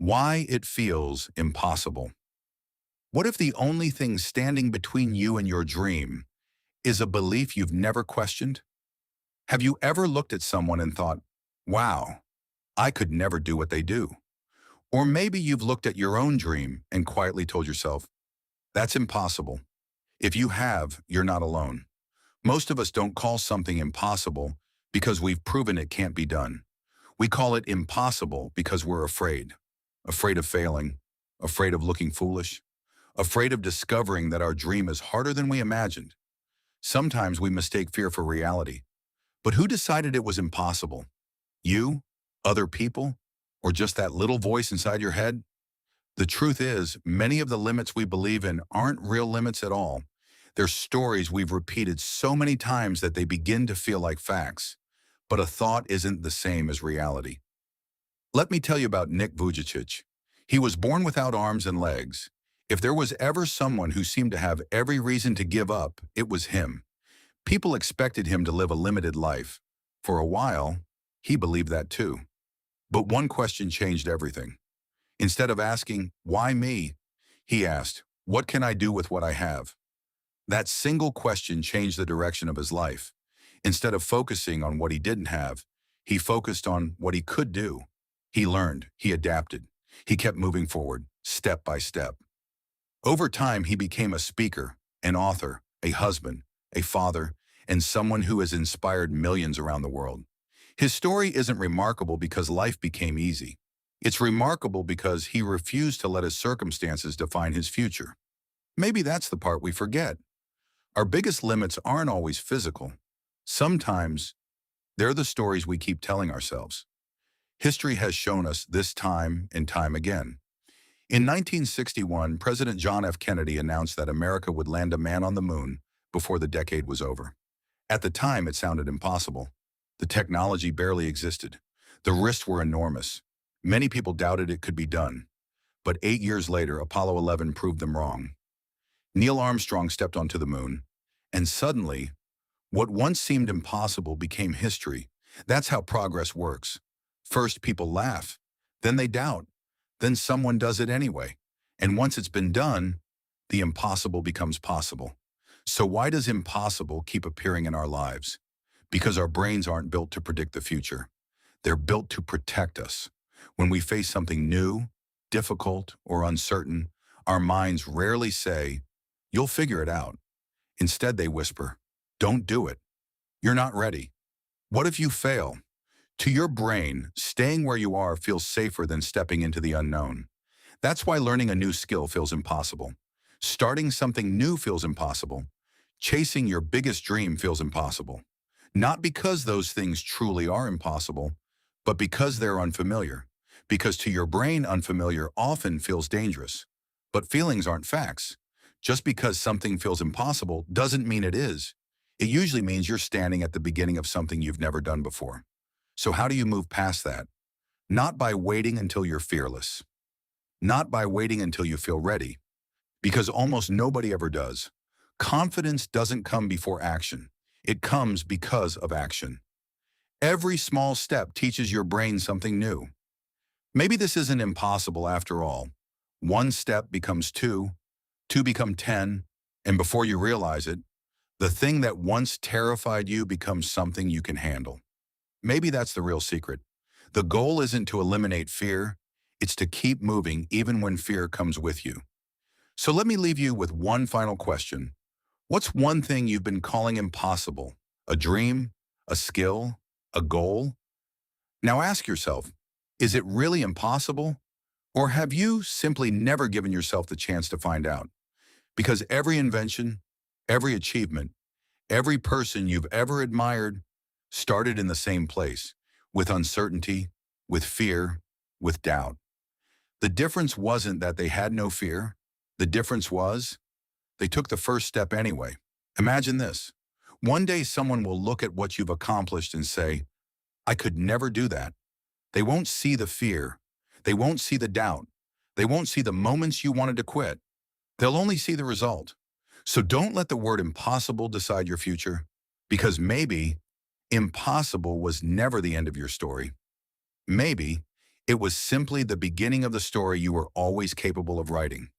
Why it feels impossible. What if the only thing standing between you and your dream is a belief you've never questioned? Have you ever looked at someone and thought, wow, I could never do what they do? Or maybe you've looked at your own dream and quietly told yourself, that's impossible. If you have, you're not alone. Most of us don't call something impossible because we've proven it can't be done. We call it impossible because we're afraid. Afraid of failing, afraid of looking foolish, afraid of discovering that our dream is harder than we imagined. Sometimes we mistake fear for reality. But who decided it was impossible? You? Other people? Or just that little voice inside your head? The truth is, many of the limits we believe in aren't real limits at all. They're stories we've repeated so many times that they begin to feel like facts. But a thought isn't the same as reality. Let me tell you about Nick Vujicic. He was born without arms and legs. If there was ever someone who seemed to have every reason to give up, it was him. People expected him to live a limited life. For a while, he believed that too. But one question changed everything. Instead of asking, why me? He asked, what can I do with what I have? That single question changed the direction of his life. Instead of focusing on what he didn't have, he focused on what he could do. He learned, he adapted, he kept moving forward, step by step. Over time, he became a speaker, an author, a husband, a father, and someone who has inspired millions around the world. His story isn't remarkable because life became easy. It's remarkable because he refused to let his circumstances define his future. Maybe that's the part we forget. Our biggest limits aren't always physical. Sometimes they're the stories we keep telling ourselves. History has shown us this time and time again. In 1961, President John F. Kennedy announced that America would land a man on the moon before the decade was over. At the time, it sounded impossible. The technology barely existed. The risks were enormous. Many people doubted it could be done. But 8 years later, Apollo 11 proved them wrong. Neil Armstrong stepped onto the moon, and suddenly, what once seemed impossible became history. That's how progress works. First, people laugh, then they doubt, then someone does it anyway. And once it's been done, the impossible becomes possible. So why does impossible keep appearing in our lives? Because our brains aren't built to predict the future. They're built to protect us. When we face something new, difficult, or uncertain, our minds rarely say, you'll figure it out. Instead, they whisper, don't do it. You're not ready. What if you fail? To your brain, staying where you are feels safer than stepping into the unknown. That's why learning a new skill feels impossible. Starting something new feels impossible. Chasing your biggest dream feels impossible. Not because those things truly are impossible, but because they're unfamiliar. Because to your brain, unfamiliar often feels dangerous. But feelings aren't facts. Just because something feels impossible doesn't mean it is. It usually means you're standing at the beginning of something you've never done before. So how do you move past that? Not by waiting until you're fearless. Not by waiting until you feel ready. Because almost nobody ever does. Confidence doesn't come before action. It comes because of action. Every small step teaches your brain something new. Maybe this isn't impossible after all. One step becomes two, two become 10, and before you realize it, the thing that once terrified you becomes something you can handle. Maybe that's the real secret. The goal isn't to eliminate fear, it's to keep moving even when fear comes with you. So let me leave you with one final question. What's one thing you've been calling impossible? A dream? A skill? A goal? Now ask yourself, is it really impossible? Or have you simply never given yourself the chance to find out? Because every invention, every achievement, every person you've ever admired started in the same place, with uncertainty, with fear, with doubt. The difference wasn't that they had no fear. The difference was they took the first step anyway. Imagine this. One day someone will look at what you've accomplished and say, I could never do that. They won't see the fear. They won't see the doubt. They won't see the moments you wanted to quit. They'll only see the result. So don't let the word impossible decide your future, because maybe impossible was never the end of your story. Maybe It was simply the beginning of the story you were always capable of writing.